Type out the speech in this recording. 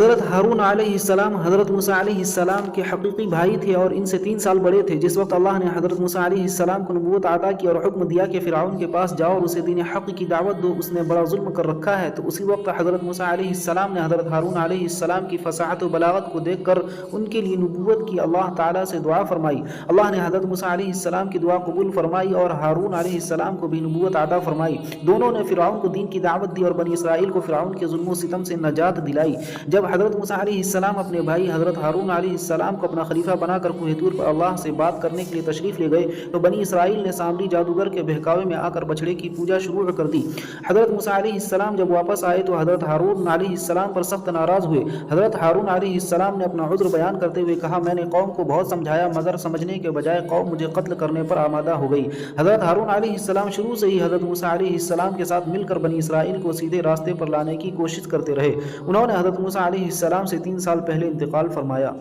حضرت ہارون علیہ السلام حضرت موسیٰ علیہ السلام کے حقیقی بھائی تھے اور ان سے 3 سال بڑے تھے۔ جس وقت اللہ نے حضرت موسیٰ علیہ السلام کو نبوت عطا کی اور حکم دیا کہ فرعون کے پاس جاؤ اور اسے دین حق کی دعوت دو، اس نے بڑا ظلم کر رکھا ہے، تو اسی وقت حضرت موسیٰ علیہ السلام نے حضرت ہارون علیہ السلام کی فصاحت و بلاغت کو دیکھ کر ان کے لیے نبوت کی اللہ تعالیٰ سے دعا فرمائی۔ اللہ نے حضرت موسیٰ علیہ السلام کی دعا قبول فرمائی اور ہارون علیہ السلام کو بھی نبوت عطا فرمائی۔ دونوں نے فرعون کو دین کی دعوت دی اور بنی اسرائیل کو فرعون کے ظلم و ستم سے نجات دلائی۔ جب حضرت موسیٰ علیہ السلام اپنے بھائی حضرت ہارون علیہ السلام کو اپنا خلیفہ بنا کر کوہ طور پر اللہ سے بات کرنے کے لیے تشریف لے گئے تو بنی اسرائیل نے سامری جادوگر کے بہکاوے میں آ کر بچڑے کی پوجا شروع کر دی۔ حضرت موسیٰ علیہ السلام جب واپس آئے تو حضرت ہارون علیہ السلام پر سخت ناراض ہوئے۔ حضرت ہارون علیہ السلام نے اپنا عذر بیان کرتے ہوئے کہا، میں نے قوم کو بہت سمجھایا مگر سمجھنے کے بجائے قوم مجھے قتل کرنے پر آمادہ ہو گئی۔ حضرت ہارون علیہ السلام شروع سے ہی حضرت موسیٰ علیہ السلام کے ساتھ مل کر بنی اسرائیل کو سیدھے راستے پر لانے کی کوشش کرتے رہے۔ انہوں نے حضرت موسیٰ علیہ السلام سے 3 سال پہلے انتقال فرمایا۔